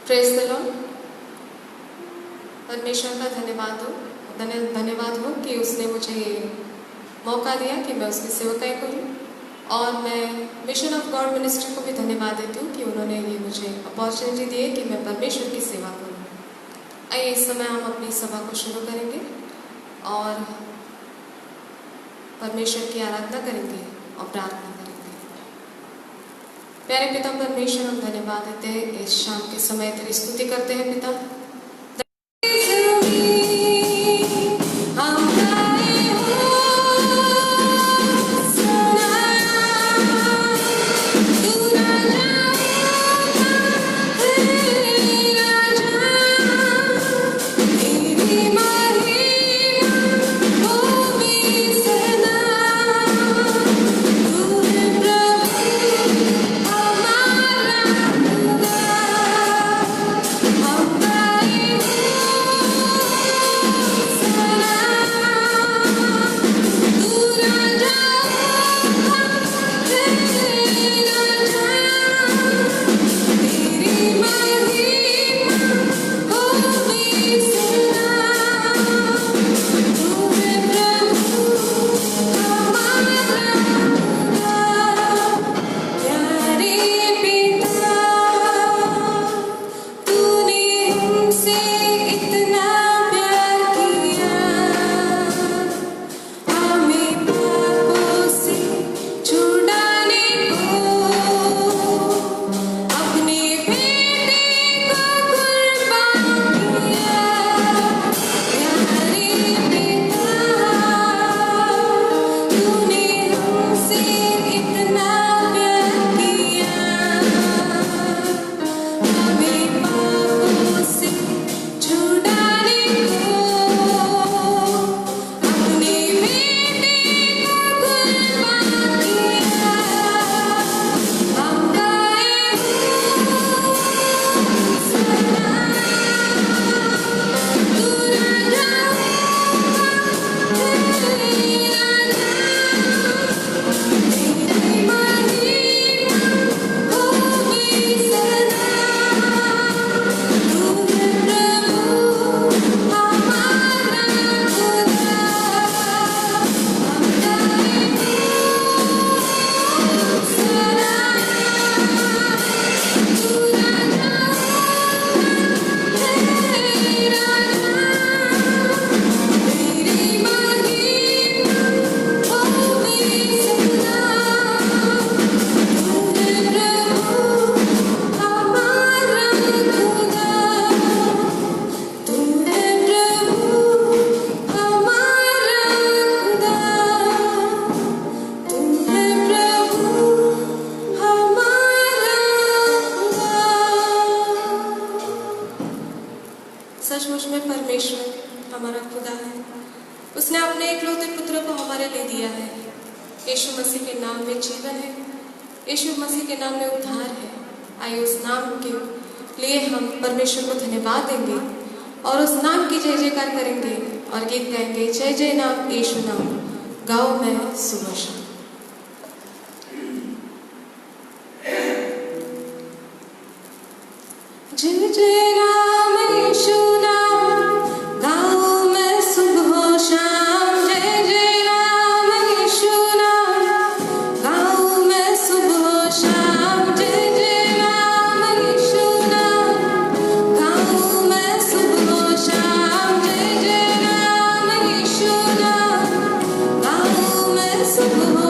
Praise the Lord. परमेश्वर का धन्यवाद हो कि उसने मुझे मौका दिया कि मैं उसकी सेवकाई करूं, और मैं मिशन ऑफ गॉड मिनिस्ट्री को भी धन्यवाद देती हूँ कि उन्होंने ये मुझे अपॉर्चुनिटी दी है कि मैं परमेश्वर की सेवा करूं। आइए इस समय हम अपनी सभा को शुरू करेंगे और परमेश्वर की आराधना करेंगे और प्रार्थना करेंगे। प्यारे पिता परमेश्वर, हम धन्यवाद देते हैं इस शाम के समय तेरी स्तुति करते हैं पिता। सचमुच में परमेश्वर हमारा खुदा है। उसने अपने इकलौते पुत्र को हमारे लिए दिया है। यीशु मसीह के नाम में जीवन है, यीशु मसीह के नाम में उद्धार है। आइए उस नाम के लिए हम परमेश्वर को धन्यवाद देंगे और उस नाम की जय जयकार करेंगे और गीत गाएंगे, जय जय नाम यीशु नाम, गाओ मैं सुबह शाम। जय जय नाम यीशु नाम, गाओ मैं सुबह शाम। जय जय नाम यीशु नाम, गाओ मैं सुबह शाम। जय जय नाम यीशु नाम, गाओ मैं सुबह शाम। जय जय नाम यीशु नाम, गाओ मैं सुबह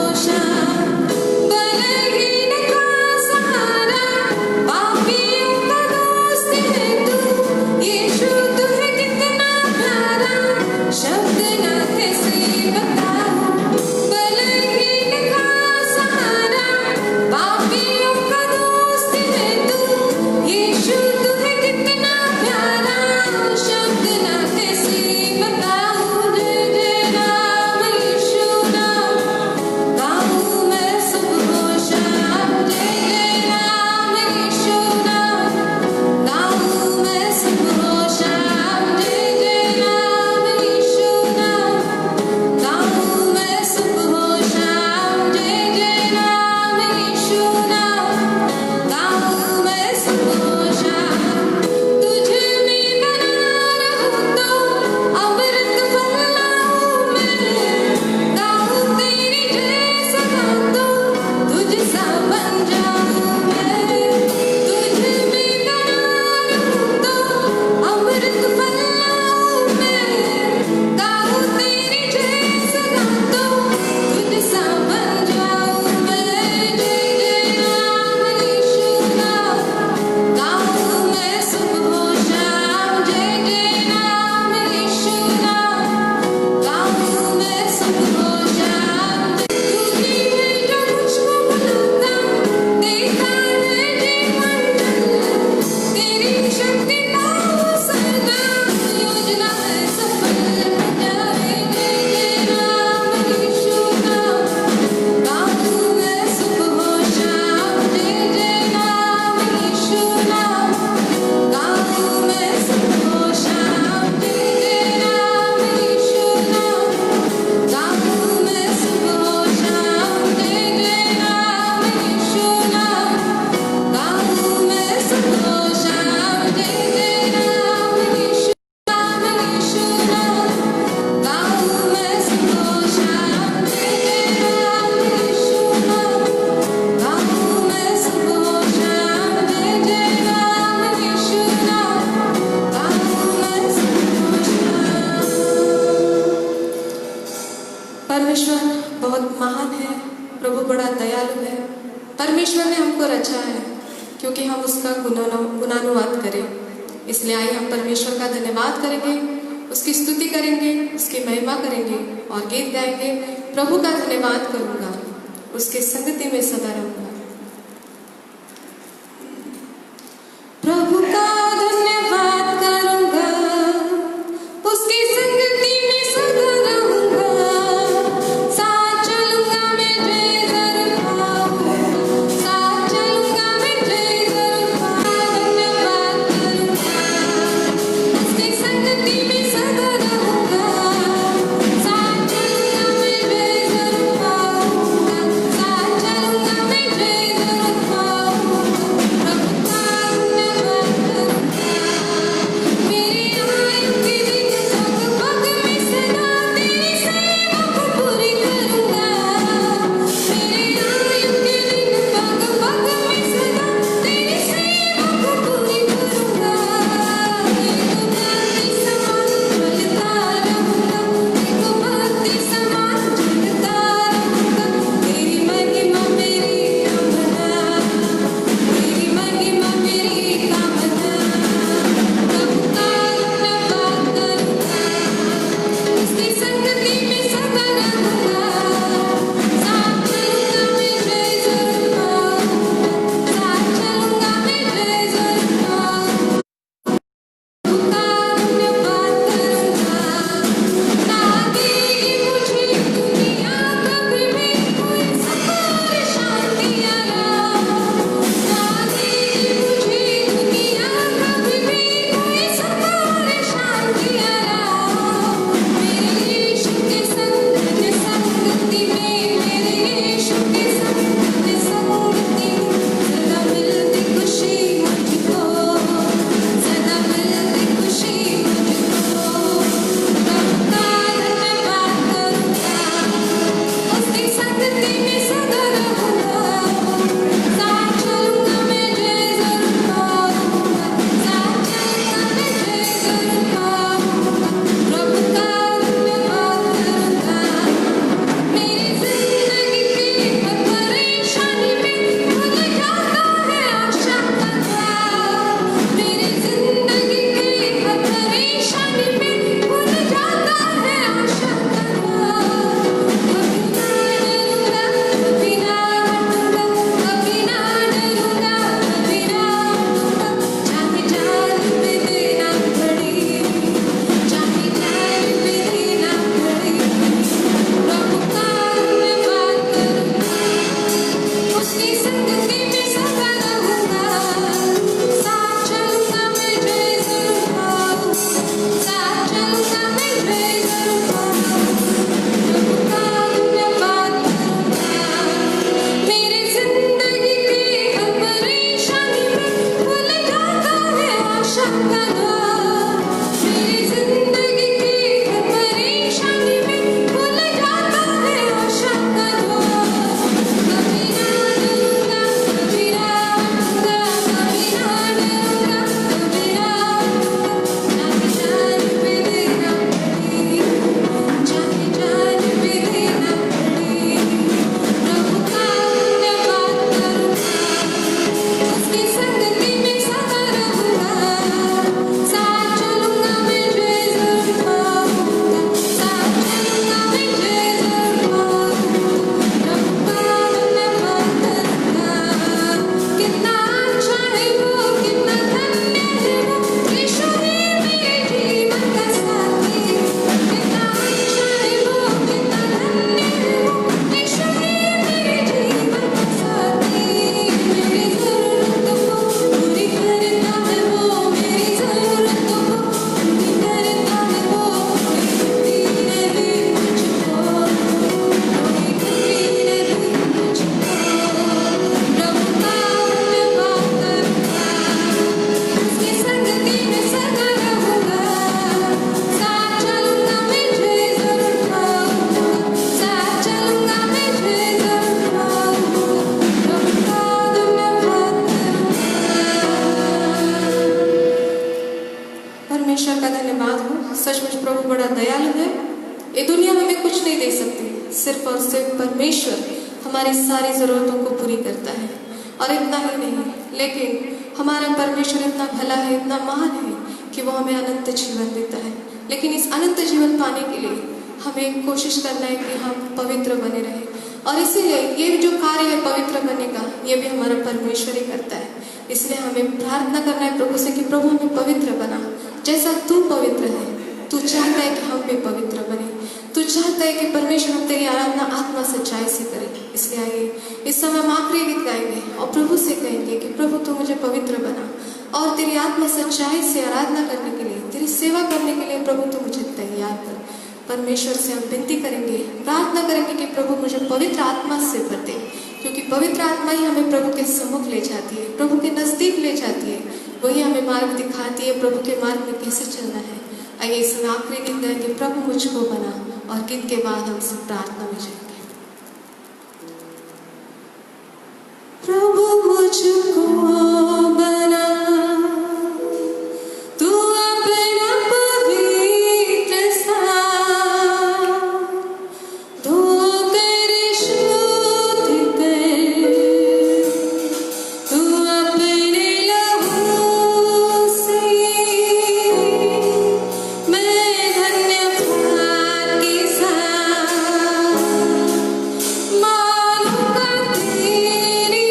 परमेश्वर बहुत महान है, प्रभु बड़ा दयालु है। परमेश्वर ने हमको रचा है क्योंकि हम उसका गुणानुवाद करें। इसलिए आइए हम परमेश्वर का धन्यवाद करेंगे, उसकी स्तुति करेंगे, उसकी महिमा करेंगे और गीत गाएंगे। प्रभु का धन्यवाद करूँगा, उसके संगति में सदा रहूँगा। प्रभु का धन्यवाद करूँगा, उसकी संगति में सदा रहूँगा। साथ चलूँगा मैं जय करूँगा, साथ चलूँगा मैं जय करूँगा। धन्यवाद करूँगा, उसकी संगति में सदा रहूँगा। साथ चलूँगा मैं जय करूँगा, साथ चलूँगा मैं जय और सिर्फ परमेश्वर हमारी सारी ज़रूरतों को पूरी करता है। और इतना ही नहीं, लेकिन हमारा परमेश्वर इतना भला है, इतना महान है कि वो हमें अनंत जीवन देता है। लेकिन इस अनंत जीवन पाने के लिए हमें कोशिश करना है कि हम पवित्र बने रहें। और इसीलिए ये जो कार्य है पवित्र बनने का, ये भी हमारा परमेश्वर ही करता है। इसलिए हमें प्रार्थना करना है प्रभु से कि प्रभु हमें पवित्र बना, जैसा तू पवित्र है। तू चाहता है कि हम भी पवित्र बने, तू चाहता है कि परमेश्वर हम तेरी आराधना आत्मा सच्चाई से करें। इसलिए आइए इस समय हम आखिरी गीत गाएंगे और प्रभु से कहेंगे कि प्रभु तू मुझे पवित्र बना, और तेरी आत्मा सच्चाई से आराधना करने के लिए, तेरी सेवा करने के लिए प्रभु तू मुझे तैयार कर। परमेश्वर से हम विनती करेंगे, प्रार्थना करेंगे कि प्रभु मुझे पवित्र आत्मा से भर दे, क्योंकि पवित्र आत्मा ही हमें प्रभु के सम्मुख ले जाती है, प्रभु के नजदीक ले जाती है। वही हमें मार्ग दिखाती है प्रभु के मार्ग में कैसे चलना है। आइए इस समय आखिरी गीत गाएंगे, प्रभु मुझको बना, और गीत के बाद हम सब प्रार्थना में जाएंगे। प्रभु मुझको बना, तू अपना पवित्र सा धोकर शुद्ध कर, तू अपने लहू से मैं धन्यवाद के साथ मानूंगा तेरी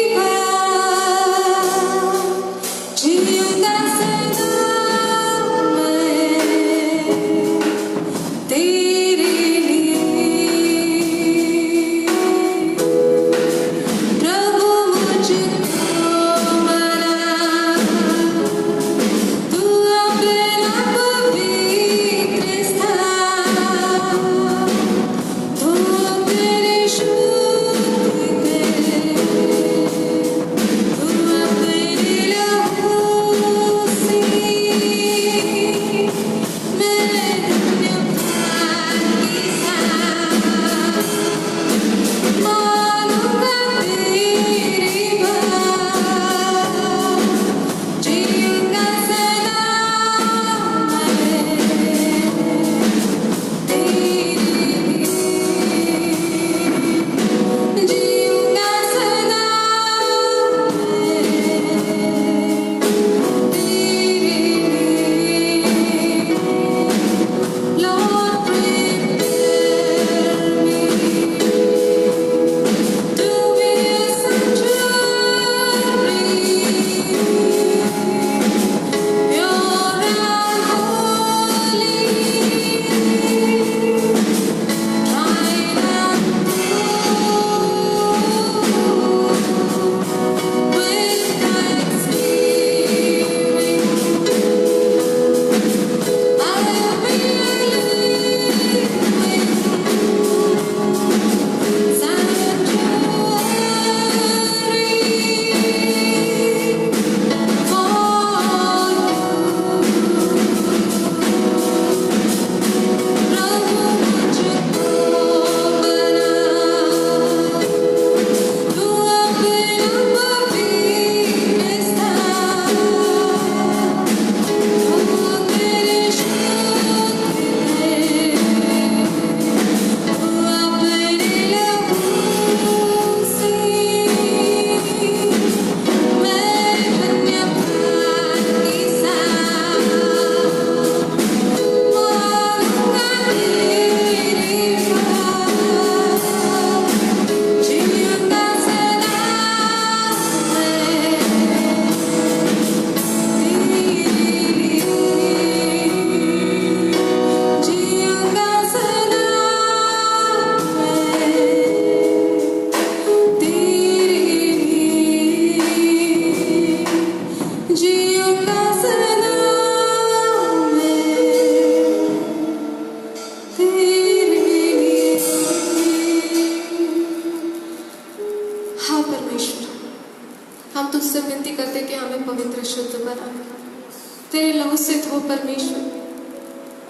तेरे लहू से धो परमेश्वर।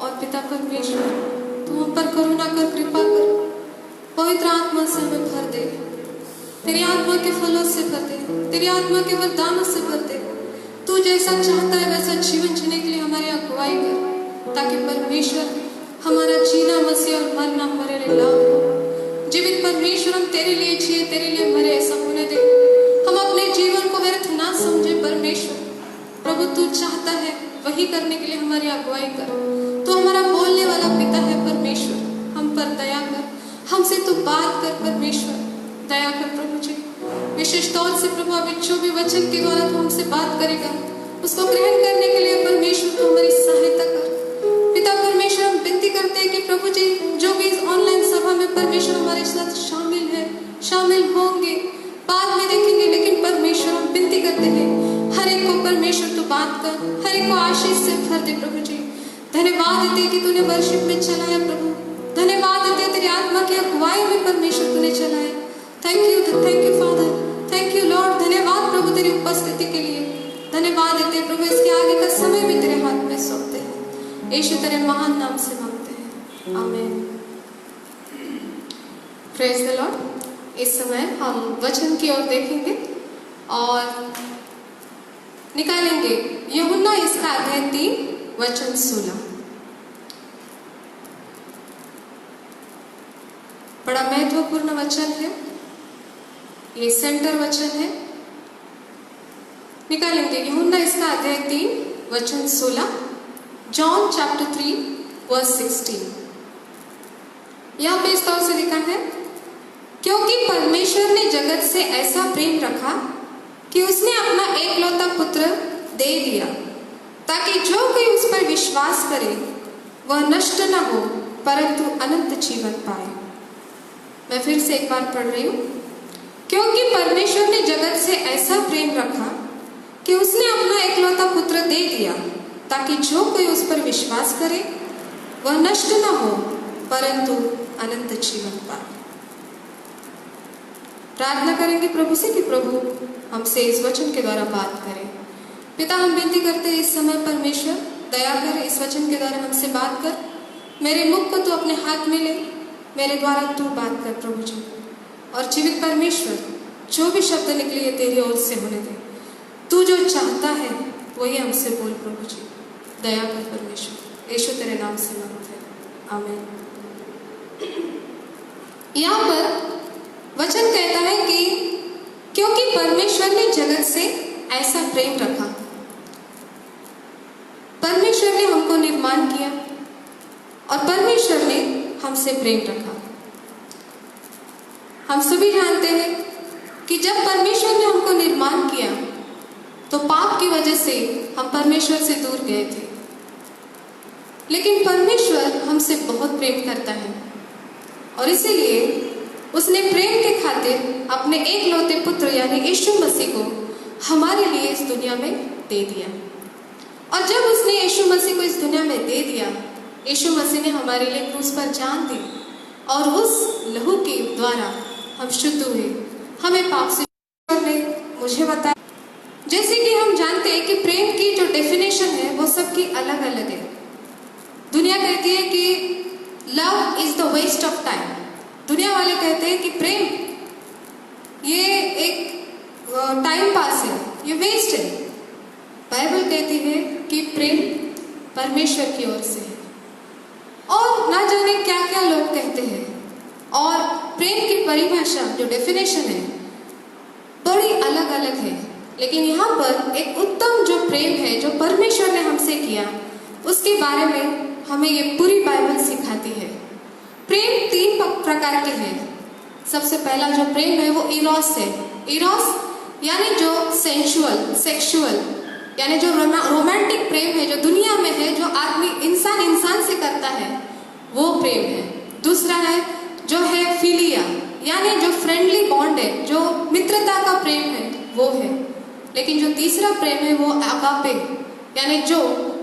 और पिता परमेश्वर, तू हम पर करुणा कर, कृपा कर, पवित्र आत्मा से हमें भर दे, तेरी आत्मा के फलों से भर दे, तेरी आत्मा के वरदानों से भर दे। तू जैसा चाहता है वैसा जीवन जीने के लिए हमारी अगुवाई कर, ताकि परमेश्वर हमारा जीना मसीह और मरना हमारे लिए लाभ हो। जीवित परमेश्वर, हम तेरे लिए जिए, तेरे लिए मरे, ऐसा होने दे। हम अपने जीवन को व्यर्थ ना समझे परमेश्वर। प्रभु तू चाहता है वही करने के लिए हमारी अगुवाई कर। तू हमारा बोलने वाला पिता है परमेश्वर, हम पर दया कर, हमसे तू बात कर परमेश्वर, दया कर प्रभु जी। विशेष तौर से प्रभु अभी जो भी वचन के द्वारा तू हमसे बात करेगा उसको ग्रहण करने के लिए परमेश्वर तू हमारी सहायता कर। पिता परमेश्वर, हम विनती करते हैं कि प्रभु जी जो भी इस ऑनलाइन सभा में परमेश्वर हमारे साथ शामिल है, शामिल होंगे, बाद में देखेंगे, लेकिन परमेश्वर हम विनती करते हैं हर एक को परमेश्वर तू बात कर, हर एक को आशीष से भर दे प्रभु जी। धन्यवाद देते कि तूने वर्शिप में चलाया प्रभु, धन्यवाद देते तेरी आत्मा की अगुवाई में परमेश्वर तूने चलाया। Thank you father, thank you Lord. धन्यवाद प्रभु तेरी उपस्थिति के लिए, धन्यवाद देते प्रभु। इसके आगे का समय भी तेरे हाथ में सौंपते हैं, यीशु तेरे महान नाम से मांगते हैं, आमीन। Praise the Lord. इस समय हम वचन की ओर देखेंगे और निकालेंगे यूहन्ना इसका अध्याय 3 वचन 16। बड़ा महत्वपूर्ण वचन है, ये सेंटर वचन है। निकालेंगे यूहन्ना इसका अध्याय 3 वचन 16, जॉन चैप्टर 3 वर्स 16। यहां पे इस तरह से लिखा है, क्योंकि परमेश्वर ने जगत से ऐसा प्रेम रखा कि उसने अपना एकलौता पुत्र दे दिया, ताकि जो कोई उस पर विश्वास करे वह नष्ट न हो परंतु अनंत जीवन पाए। मैं फिर से एक बार पढ़ रही हूँ। क्योंकि परमेश्वर ने जगत से ऐसा प्रेम रखा कि उसने अपना एकलौता पुत्र दे दिया, ताकि जो कोई उस पर विश्वास करे वह नष्ट न हो परंतु अनंत जीवन पाए। प्रार्थना करेंगे प्रभु से कि प्रभु हमसे इस वचन के द्वारा बात करें। पिता, हम विनती करते हैं इस समय परमेश्वर दया कर, इस वचन के द्वारा हमसे बात कर। मेरे मुख को तू अपने हाथ में ले, मेरे द्वारा तू बात कर प्रभु जी। और जीवित परमेश्वर, जो भी शब्द निकले ये तेरी ओर से होने दे। तू जो चाहता है वही हमसे बोल प्रभु जी, दया कर परमेश्वर। यीशु तेरे नाम से मांगते हैं, आमीन। यहाँ पर वचन कहता है कि क्योंकि परमेश्वर ने जगत से ऐसा प्रेम रखा। परमेश्वर ने हमको निर्माण किया और परमेश्वर ने हमसे प्रेम रखा। हम सभी जानते हैं कि जब परमेश्वर ने हमको निर्माण किया तो पाप की वजह से हम परमेश्वर से दूर गए थे, लेकिन परमेश्वर हमसे बहुत प्रेम करता है और इसीलिए उसने प्रेम के खातिर अपने एकलौते पुत्र यानी यीशु मसीह को हमारे लिए इस दुनिया में दे दिया। और जब उसने यीशु मसीह को इस दुनिया में दे दिया, यीशु मसीह ने हमारे लिए क्रूस पर जान दी और उस लहू के द्वारा हम शुद्ध हुए, हमें पाप से ने मुझे बताया। जैसे कि हम जानते हैं कि प्रेम की जो डेफिनेशन है वो सबकी अलग अलग है। दुनिया कहती है कि love is the waste of time. दुनिया वाले कहते हैं कि प्रेम ये एक टाइम पास है, ये वेस्ट है। बाइबल कहती है कि प्रेम परमेश्वर की ओर से है। और ना जाने क्या क्या लोग कहते हैं, और प्रेम की परिभाषा जो डेफिनेशन है बड़ी अलग अलग है। लेकिन यहाँ पर एक उत्तम जो प्रेम है जो परमेश्वर ने हमसे किया, उसके बारे में हमें ये पूरी बाइबल सिखाती है। प्रेम 3 प्रकार के हैं। सबसे पहला जो प्रेम है वो इरोस है। इरोस यानी जो सेंसुअल, सेक्सुअल, यानी जो रोमांटिक प्रेम है, जो दुनिया में है, जो आदमी इंसान से करता है, वो प्रेम है। दूसरा है जो है फिलिया, यानी जो फ्रेंडली बॉन्ड है, जो मित्रता का प्रेम है, वो है। लेकिन जो तीसरा प्रेम है वो अगापे, यानी जो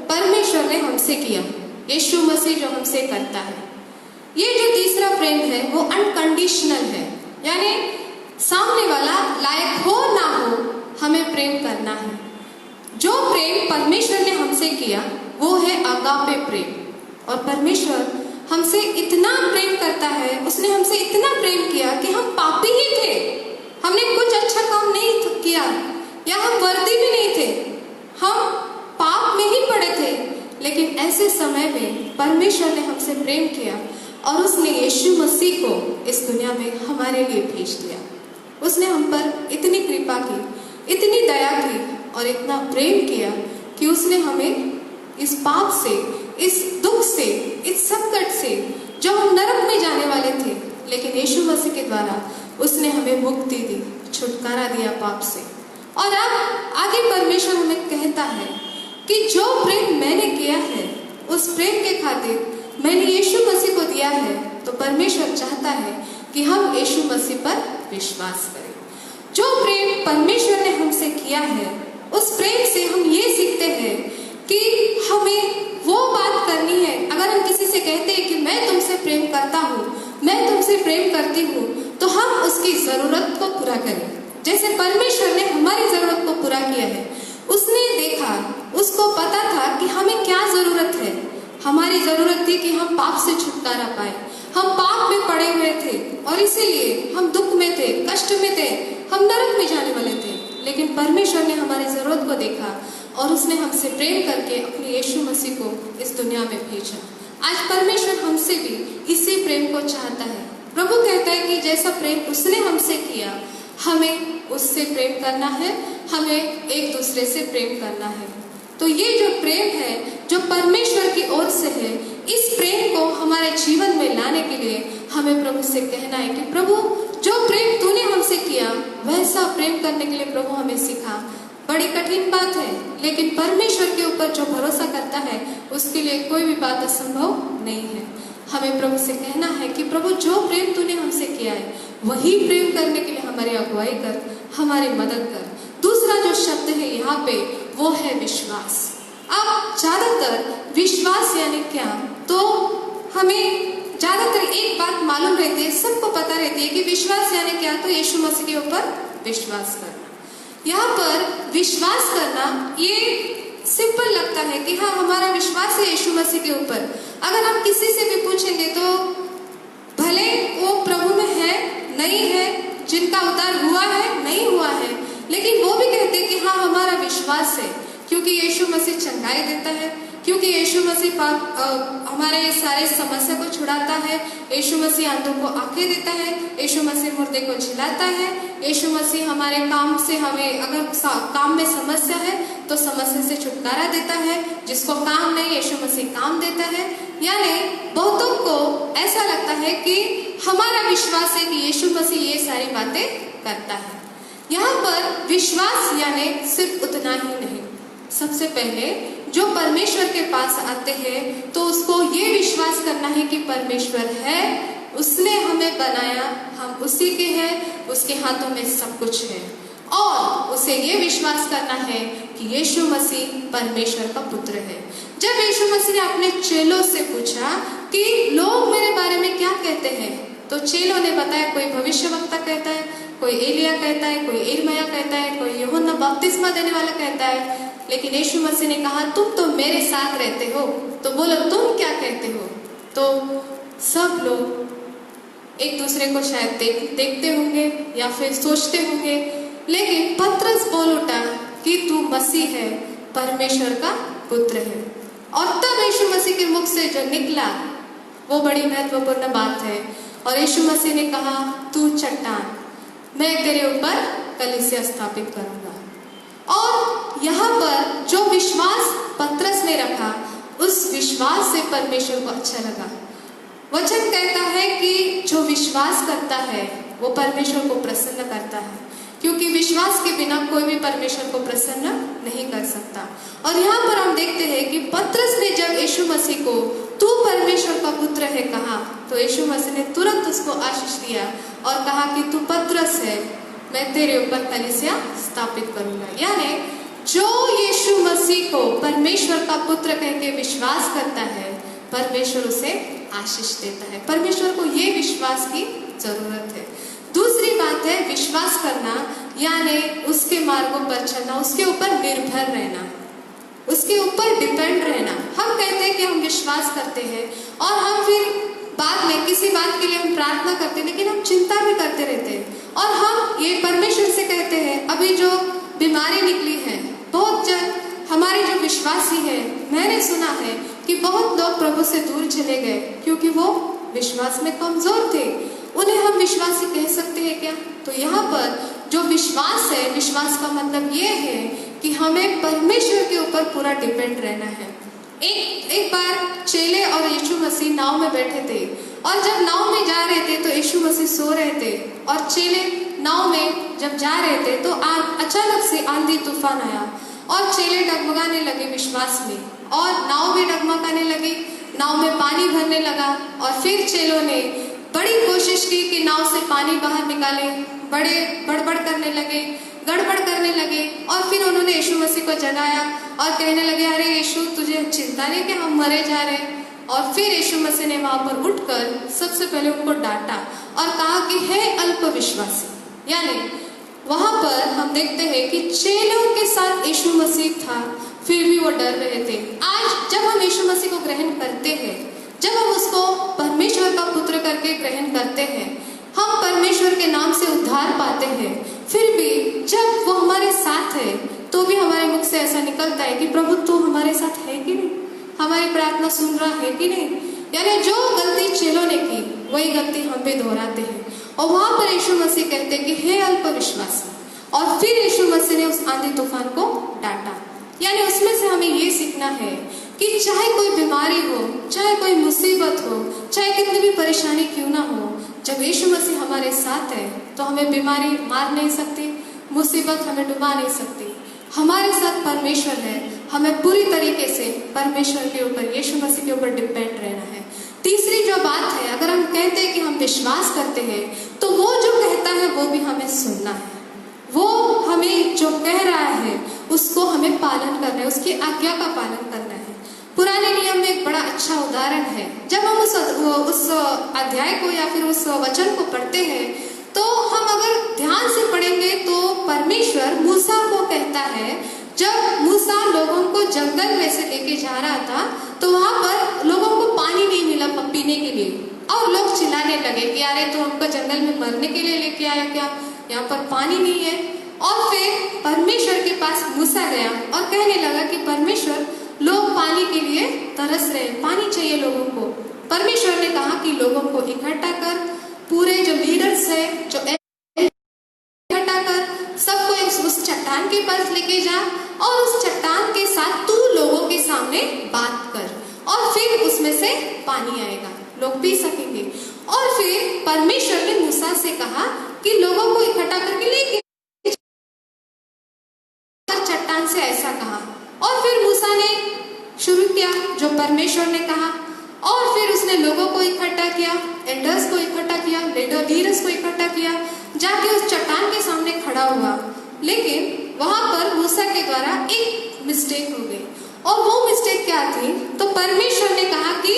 परमेश्वर ने हमसे किया, यीशु मसीह जो हमसे करता है। ये जो तीसरा प्रेम है वो अनकंडीशनल है, यानी सामने वाला लायक हो ना हो हमें प्रेम करना है। जो प्रेम परमेश्वर ने हमसे किया वो है अगापे प्रेम। और परमेश्वर हमसे इतना प्रेम करता है, उसने हमसे इतना प्रेम किया कि हम पापी ही थे, हमने कुछ अच्छा काम नहीं किया या हम वर्दी भी नहीं थे, हम पाप में ही पड़े थे, लेकिन ऐसे समय में परमेश्वर ने हमसे प्रेम किया और उसने यीशु मसीह को इस दुनिया में हमारे लिए भेज दिया। उसने हम पर इतनी कृपा की, इतनी दया की और इतना प्रेम किया कि उसने हमें इस पाप से, इस दुख से, इस संकट से, जो हम नरक में जाने वाले थे, लेकिन यीशु मसीह के द्वारा उसने हमें मुक्ति दी, छुटकारा दिया पाप से। और अब आगे परमेश्वर हमें कहता है कि जो प्रेम मैंने किया है उस प्रेम के खातिर मैंने यीशु मसीह को दिया है, तो परमेश्वर चाहता है कि हम यीशु मसीह पर विश्वास करें। जो प्रेम परमेश्वर ने हमसे किया है उस प्रेम से हम ये सीखते हैं कि हमें वो बात करनी है। अगर हम किसी से कहते हैं कि मैं तुमसे प्रेम करता हूँ, मैं तुमसे प्रेम करती हूँ, तो हम उसकी जरूरत को पूरा करें। जैसे परमेश्वर ने हमारी जरूरत को पूरा किया है, उसने देखा, उसको पता था कि हमें क्या जरूरत है। हमारी जरूरत थी कि हम पाप से छुटकारा पाए। हम पाप में पड़े हुए थे और इसीलिए हम दुख में थे, कष्ट में थे, हम नरक में जाने वाले थे। लेकिन परमेश्वर ने हमारी जरूरत को देखा और उसने हमसे प्रेम करके अपने यीशु मसीह को इस दुनिया में भेजा। आज परमेश्वर हमसे भी इसी प्रेम को चाहता है। प्रभु कहता है कि जैसा प्रेम उसने हमसे किया, हमें उससे प्रेम करना है, हमें एक दूसरे से प्रेम करना है। तो ये जो प्रेम है जो परमेश्वर की ओर से है, इस प्रेम को हमारे जीवन में लाने के लिए हमें प्रभु से कहना है कि प्रभु जो प्रेम तूने हमसे किया वैसा प्रेम करने के लिए प्रभु हमें सिखा। बड़ी कठिन बात है, लेकिन परमेश्वर के ऊपर जो भरोसा करता है उसके लिए कोई भी बात असंभव नहीं है। हमें प्रभु से कहना है कि प्रभु जो प्रेम तूने हमसे किया है वही प्रेम करने के लिए हमारी अगुवाई कर, हमारी मदद कर। दूसरा जो शब्द है यहाँ पे वो है विश्वास। अब ज्यादातर विश्वास यानी क्या, तो हमें ज्यादातर एक बात मालूम रहती है, सबको पता रहती है कि विश्वास यानी क्या, तो यीशु मसीह के ऊपर विश्वास करना। यहाँ पर विश्वास करना ये सिंपल लगता है कि हाँ हमारा विश्वास है यीशु मसीह के ऊपर। अगर हम किसी से भी पूछेंगे तो भले वो प्रभु में है, नहीं है, जिनका उद्धार हुआ है, नहीं हुआ है, लेकिन वो भी कहते हैं कि हाँ हमारा विश्वास है, क्योंकि यीशु मसीह चंगाई देता है, क्योंकि यीशु मसीह हमारे सारे समस्या को छुड़ाता है, यीशु मसीह अंधों को आंखें देता है, यीशु मसीह मुर्दे को जिलाता है, यीशु मसीह हमारे काम से, हमें अगर काम में समस्या है तो समस्या से छुटकारा देता है, जिसको काम नहीं यीशु मसीह काम देता है। यानी बहुतों को ऐसा लगता है कि हमारा विश्वास है कि यीशु मसीह ये सारी बातें करता है। यहाँ पर विश्वास यानी सिर्फ उतना ही नहीं, सबसे पहले जो परमेश्वर के पास आते हैं तो उसको ये विश्वास करना है कि परमेश्वर है, उसने हमें बनाया, हम उसी के हैं, उसके हाथों में सब कुछ है। और उसे ये विश्वास करना है कि यीशु मसीह परमेश्वर का पुत्र है। जब यीशु मसीह ने अपने चेलों से पूछा कि लोग मेरे बारे में क्या कहते हैं, तो चेलों ने बताया कोई भविष्यवक्ता कहता है, कोई एलिया कहता है, कोई यिर्मयाह कहता है, कोई यूहन्ना बपतिस्मा देने वाला कहता है। लेकिन यीशु मसीह ने कहा तुम तो मेरे साथ रहते हो, तो बोलो तुम क्या कहते हो। तो सब लोग एक दूसरे को शायद देखते होंगे या फिर सोचते होंगे, लेकिन पतरस बोल उठा कि तू मसीह है, परमेश्वर का पुत्र है। और तब यीशु मसीह के मुख से जो निकला वो बड़ी महत्वपूर्ण बात है। और यीशु मसीह ने कहा तू चट्टान, मैं तेरे ऊपर कलीसिया स्थापित करूंगा। और यहाँ पर जो विश्वास पतरस ने रखा, उस विश्वास से परमेश्वर को अच्छा लगा। वचन कहता है कि जो विश्वास करता है वो परमेश्वर को प्रसन्न करता है, क्योंकि विश्वास के बिना कोई भी परमेश्वर को प्रसन्न नहीं कर सकता। और यहाँ पर हम देखते हैं कि पतरस ने जब यीशु मसीह को तू परमेश्वर का पुत्र है कहा, तो यीशु मसीह ने तुरंत उसको आशीष दिया और कहा कि तू पतरस है, मैं तेरे ऊपर कलीसिया स्थापित करूंगा। यानी जो यीशु मसीह को परमेश्वर का पुत्र कह के विश्वास करता है, परमेश्वर उसे आशीष देता है। परमेश्वर को ये विश्वास की जरूरत है। दूसरी बात है विश्वास करना, यानी उसके मार्गों पर चलना, उसके ऊपर निर्भर रहना, उसके ऊपर डिपेंड रहना। हम कहते हैं कि हम विश्वास करते हैं और हम फिर बाद में किसी बात के लिए हम प्रार्थना करते हैं, लेकिन हम चिंता भी करते रहते हैं और हम ये परमेश्वर से कहते हैं। अभी जो बीमारी निकली है, बहुत जन हमारे जो विश्वासी है, मैंने सुना है कि बहुत लोग प्रभु से दूर चले गए क्योंकि वो विश्वास में कमजोर थे, उन्हें हम विश्वासी कह सकते हैं क्या? तो यहाँ पर जो विश्वास है, विश्वास का मतलब ये है कि हमें परमेश्वर के ऊपर पूरा डिपेंड रहना है। एक बार चेले और यीशु मसीह नाव में बैठे थे, और जब नाव में जा रहे थे तो यीशु मसीह सो रहे थे, और चेले नाव में जब जा रहे थे तो अचानक से आंधी तूफान आया और चेले डगमगाने लगे विश्वास में, और नाव भी डगमगाने लगी, नाव में पानी भरने लगा। और फिर चेलों ने बड़ी कोशिश की कि नाव से पानी बाहर निकाले, बड़े गड़बड़ करने लगे, और फिर उन्होंने यीशु मसीह को जगाया और कहने लगे, अरे यीशु, तुझे चिंता नहीं कि हम मरे जा रहे? और फिर यीशु मसीह ने वहां पर उठकर सबसे पहले उनको डांटा और कहा कि हे अल्पविश्वासी। यानी वहां पर हम देखते हैं कि चेलों के साथ यीशु मसीह था, फिर भी वो डर रहे थे। आज जब हम यीशु मसीह को ग्रहण करते हैं, जब हम उसको परमेश्वर का पुत्र करके ग्रहण करते हैं, हम परमेश्वर के नाम से उद्धार पाते हैं, फिर भी जब वो हमारे साथ है तो भी हमारे मुख से ऐसा निकलता है कि प्रभु तू हमारे साथ है कि नहीं, हमारी प्रार्थना सुन रहा है कि नहीं। यानी जो गलती चेलों ने की वही गलती हम भी दोहराते हैं, और वहां पर यीशु मसीह कहते कि हे अल्पविश्वासी, और फिर यीशु मसीह ने उस आंधी तूफान को डांटा। यानी उसमें से हमें ये सीखना है कि चाहे कोई बीमारी हो, चाहे कोई मुसीबत हो, चाहे कितनी भी परेशानी क्यों ना हो, जब यीशु मसीह हमारे साथ है तो हमें बीमारी मार नहीं सकती, मुसीबत हमें डुबा नहीं सकती। हमारे साथ परमेश्वर है, हमें पूरी तरीके से परमेश्वर के ऊपर, यीशु मसीह के ऊपर डिपेंड रहना है। तीसरी जो बात है, अगर हम कहते हैं कि हम विश्वास करते हैं तो वो जो कहता है वो भी हमें सुनना है, वो हमें जो कह रहा है उसको हमें पालन करना है, उसकी आज्ञा का पालन करना है। पुराने नियम में एक बड़ा अच्छा उदाहरण है। जब हम उस अध्याय को या फिर उस वचन को पढ़ते हैं तो हम अगर ध्यान से पढ़ेंगे तो परमेश्वर मूसा को कहता है, जब मूसा लोगों को जंगल में से लेके जा रहा था तो वहां पर लोगों को पानी नहीं मिला पीने के लिए, और लोग चिल्लाने लगे कि अरे तो हमको जंगल में मरने के लिए लेके आया क्या, यहाँ पर पानी नहीं है। और फिर परमेश्वर के पास मूसा गया और कहने लगा कि परमेश्वर, लोग पानी के लिए तरस रहे, पानी चाहिए लोगों को। परमेश्वर ने कहा कि लोगों को इकट्ठा कर, पूरे जो लीडर्स है, जो इकट्ठा कर, सबको उस चट्टान के पास लेके जा, और उस चट्टान के साथ तू लोगों के सामने बात कर, और फिर उसमें से पानी आएगा, लोग पी सकेंगे। और फिर परमेश्वर ने मूसा से कहा कि लोगों को इकट्ठा करके लेके चट्टान से ऐसा कहा, और फिर मूसा ने शुरू किया जो परमेश्वर ने कहा, और फिर उसने लोगों को इकट्ठा किया, एल्डर्स को इकट्ठा किया, लीडर्स को इकट्ठा किया, जाके उस चट्टान के सामने खड़ा हुआ। लेकिन वहां पर मूसा के द्वारा एक मिस्टेक हो गई, और वो मिस्टेक क्या थी? तो परमेश्वर ने कहा कि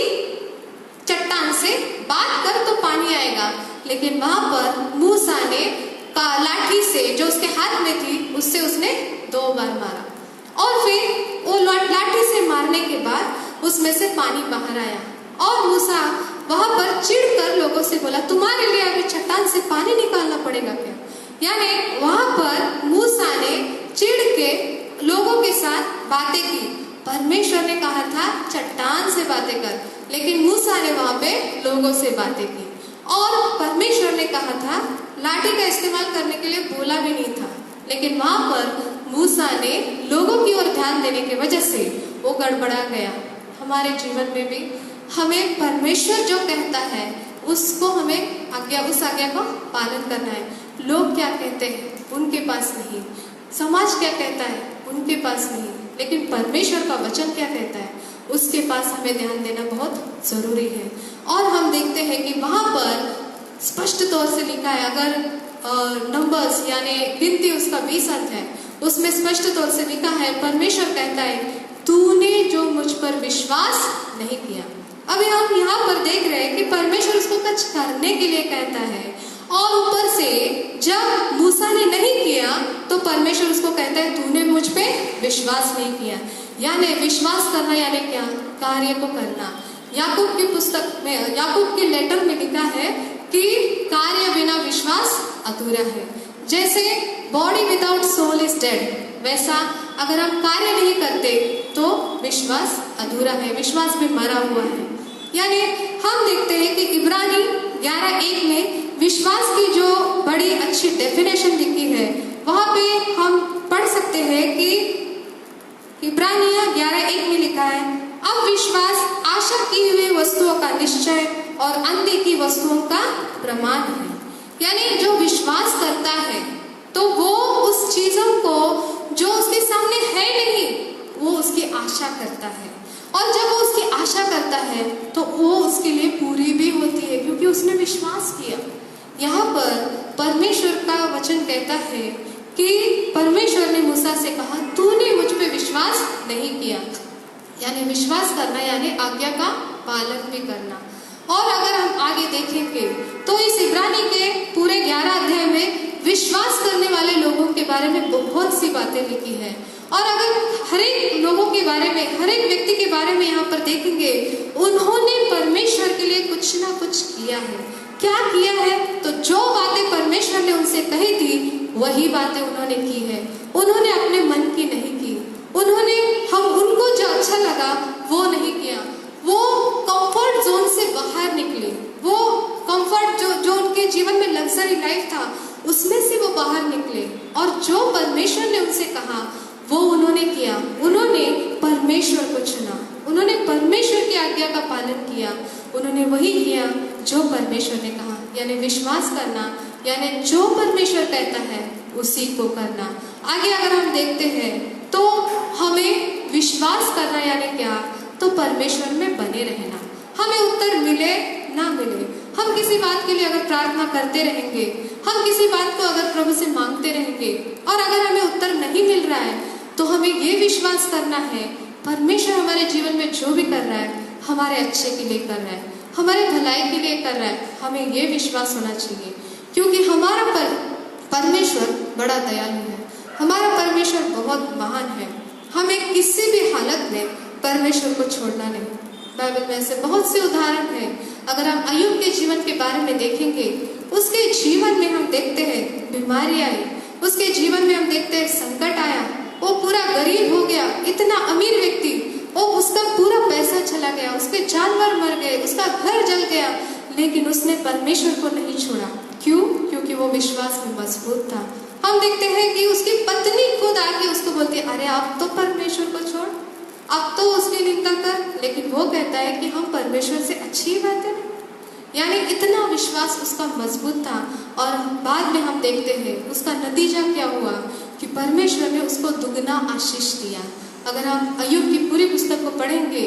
चट्टान से बात कर तो पानी आएगा, लेकिन वहां पर मूसा ने लाठी से जो उसके हाथ में थी उससे उसने 2 बार मारा, और फिर वो लाठी से मारने के बाद उसमें से पानी बाहर आया। और मूसा वहां पर चिढ़कर लोगों से बोला, तुम्हारे लिए अभी चट्टान से पानी निकालना पड़ेगा क्या? यानी वहां पर मूसा ने चिढ़ के लोगों के साथ बातें की। परमेश्वर ने कहा था चट्टान से बातें कर, लेकिन मूसा ने वहां पे लोगों से बातें की। और परमेश्वर ने कहा था लाठी का इस्तेमाल करने के लिए बोला भी नहीं था, लेकिन वहां पर मूसा ने लोगों की ओर ध्यान देने की वजह से वो गड़बड़ा गया। हमारे जीवन में भी हमें परमेश्वर जो कहता है उसको हमें उस आज्ञा का पालन करना है। लोग क्या कहते हैं उनके पास नहीं, समाज क्या कहता है उनके पास नहीं, लेकिन परमेश्वर का वचन क्या कहता है उसके पास हमें ध्यान देना बहुत जरूरी है। और हम देखते हैं कि वहां पर स्पष्ट तौर से लिखा है, अगर नंबर्स यानी गिनती उसका 20 है, उसमें स्पष्ट तौर से लिखा है, परमेश्वर कहता है तूने जो मुझ पर विश्वास नहीं किया। अभी हम यहाँ पर देख रहे हैं कि परमेश्वर उसको कुछ करने के लिए कहता है, और ऊपर से जब मूसा ने नहीं किया तो परमेश्वर उसको कहता है तूने मुझ पे विश्वास नहीं किया। यानी विश्वास करना यानी क्या? कार्य को करना। याकूब की पुस्तक में, याकूब के लेटर में लिखा है कि कार्य बिना विश्वास अधूरा है। जैसे body without soul is dead, वैसा अगर हम कार्य नहीं करते तो विश्वास अधूरा है, विश्वास भी मरा हुआ है। यानी हम देखते हैं कि इब्रानी 11:1 में विश्वास की जो बड़ी अच्छी डेफिनेशन लिखी है, वहां पे हम पढ़ सकते हैं कि इब्रानिया 11:1 में लिखा है, अब विश्वास आशा की हुई वस्तुओं का निश्चय और अनदेखी वस्तुओं का प्रमाण है। यानी जो विश्वास करता है तो वो उस चीजों को जो उसके सामने है नहीं, वो उसकी आशा करता है, और जब वो उसकी आशा करता है तो वो उसके लिए पूरी भी होती है, क्योंकि उसने विश्वास किया। यहाँ पर परमेश्वर का वचन कहता है कि परमेश्वर ने मूसा से कहा, तूने मुझ पे विश्वास नहीं किया। यानी विश्वास करना यानी आज्ञा का पालन भी करना। और अगर हम आगे देखेंगे तो इस इब्रानी के पूरे 11 अध्याय में विश्वास करने वाले लोगों के बारे में बहुत सी बातें लिखी है। और अगर हर एक लोगों के बारे में, हर एक व्यक्ति के बारे में यहाँ पर देखेंगे, उन्होंने परमेश्वर के लिए कुछ ना कुछ किया है। क्या किया है? तो जो बातें परमेश्वर ने उनसे कही थी वही बातें उन्होंने की है। उन्होंने अपने मन की नहीं की, उनको जो अच्छा लगा वो नहीं किया। वो कंफर्ट जोन से बाहर निकले, वो कंफर्ट जो उनके जीवन में लग्जरी लाइफ था उसमें से वो बाहर निकले, और जो परमेश्वर ने उनसे कहा वो उन्होंने किया। उन्होंने परमेश्वर को चुना, उन्होंने परमेश्वर की आज्ञा का पालन किया, उन्होंने वही किया जो परमेश्वर ने कहा। यानी विश्वास करना यानी जो परमेश्वर कहता है उसी को करना। आगे अगर हम देखते हैं तो हमें विश्वास करना यानी क्या? तो परमेश्वर में बने रहना। हमें उत्तर मिले ना मिले, हम किसी बात के लिए अगर प्रार्थना करते रहेंगे, हम किसी बात को अगर प्रभु से मांगते रहेंगे, और अगर हमें उत्तर नहीं मिल रहा है तो हमें ये विश्वास करना है परमेश्वर हमारे जीवन में जो भी कर रहा है हमारे अच्छे के लिए कर रहा है, हमारे भलाई के लिए कर रहा है। हमें ये विश्वास होना चाहिए, क्योंकि हमारा परमेश्वर बड़ा दयालु है, हमारा परमेश्वर बहुत महान है। हमें किसी भी हालत में परमेश्वर को छोड़ना नहीं। बाइबल में ऐसे बहुत से उदाहरण हैं। अगर हम अय्यूब के जीवन के बारे में देखेंगे, उसके जीवन में हम देखते हैं बीमारी आई, उसके जीवन में हम देखते हैं संकट आया, वो पूरा गरीब हो गया, इतना अमीर व्यक्ति, वो उसका पूरा पैसा चला गया, उसके जानवर मर गए, उसका घर जल गया, लेकिन उसने परमेश्वर को नहीं छोड़ा। क्यों? क्योंकि वो विश्वास में मजबूत था। हम देखते हैं कि उसकी पत्नी खुद आके उसको बोलती है, अरे आप तो परमेश्वर को छोड़, अब तो उसकी निंदा कर, लेकिन वो कहता है कि हम परमेश्वर से अच्छी बात है। यानी इतना विश्वास उसका मजबूत था। और बाद में हम देखते हैं उसका नतीजा क्या हुआ कि परमेश्वर ने उसको दुगना आशीष दिया। अगर हम अय्यूब की पूरी पुस्तक को पढ़ेंगे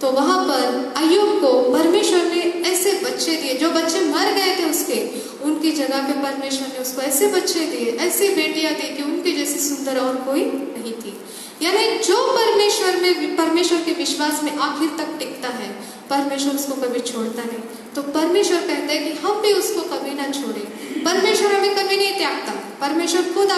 तो वहां पर अय्यूब को परमेश्वर ने ऐसे बच्चे दिए, जो बच्चे मर गए थे उसके, उनकी जगह पे परमेश्वर ने उसको ऐसे बच्चे दिए, ऐसी बेटियां दी कि उनके जैसी सुंदर और कोई नहीं थी। यानी जो परमेश्वर के विश्वास में आखिर तक टिकता है, परमेश्वर उसको कभी छोड़ता नहीं। तो परमेश्वर कहता है कि हम भी उसको कभी ना छोड़े। परमेश्वर हमें कभी नहीं त्यागता। परमेश्वर खुद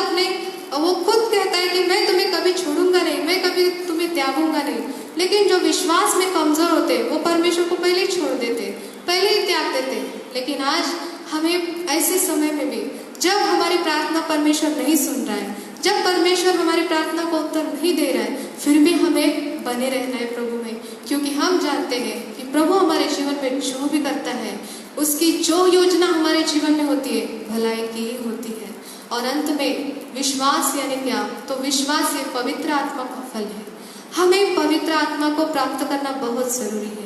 कहता है कि मैं तुम्हें कभी छोड़ूंगा नहीं, मैं कभी तुम्हें त्यागूंगा नहीं। लेकिन जो विश्वास में कमजोर होते वो परमेश्वर को पहले ही छोड़ देते, पहले ही त्याग देते। लेकिन आज हमें ऐसे समय में भी जब हमारी प्रार्थना परमेश्वर नहीं सुन रहा है, जब परमेश्वर हमारी प्रार्थना को उत्तर नहीं दे रहा है, फिर भी हमें बने रहना है प्रभु में, क्योंकि हम जानते हैं कि प्रभु हमारे जीवन में जो भी करता है उसकी जो योजना हमारे जीवन में होती है भलाई की ही होती है। और अंत में विश्वास यानी क्या? तो विश्वास ये पवित्र आत्मा का फल है। हमें पवित्र आत्मा को प्राप्त करना बहुत जरूरी है।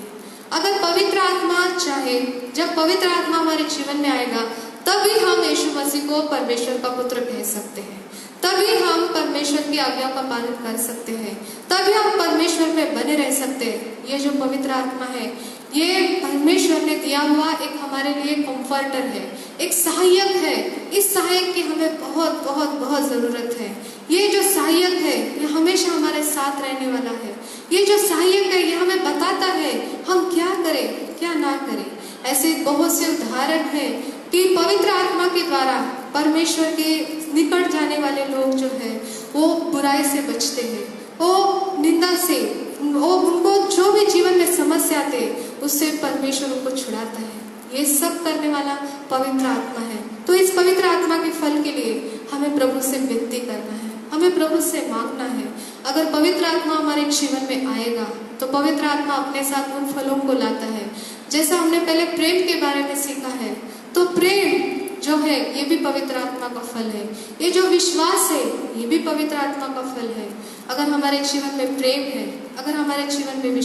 अगर पवित्र आत्मा चाहे, जब पवित्र आत्मा हमारे जीवन में आएगा तभी हम यीशु मसीह को परमेश्वर का पुत्र कह सकते हैं, तभी हम परमेश्वर की आज्ञा का पालन कर सकते हैं, तभी हम परमेश्वर में बने रह सकते हैं। ये जो पवित्र आत्मा है ये परमेश्वर ने दिया हुआ एक हमारे लिए कंफर्टर है, एक सहायक है। इस सहायक की हमें बहुत बहुत बहुत जरूरत है। ये जो सहायक है ये हमेशा हमारे साथ रहने वाला है। ये जो सहायक है ये हमें बताता है हम क्या करें क्या ना करें। ऐसे बहुत से उदाहरण हैं कि पवित्र आत्मा के द्वारा परमेश्वर के निकट जाने वाले लोग जो है वो बुराई से बचते हैं, वो निंदा से, वो उनको जो भी जीवन में समस्या थे उससे परमेश्वर उनको छुड़ाता है। ये सब करने वाला पवित्र आत्मा है। तो इस पवित्र आत्मा के फल के लिए हमें प्रभु से विनती करना है, हमें प्रभु से मांगना है। अगर पवित्र आत्मा हमारे जीवन में आएगा तो पवित्र आत्मा अपने साथ उन फलों को लाता है जैसा हमने पहले प्रेम के बारे में सीखा है, तो प्रेम जो है ये भी पवित्र आत्मा का फल है। ये जो विश्वास है ये भी पवित्र आत्मा का फल है। अगर हमारे जीवन में प्रेम है, अगर हमारे जीवन में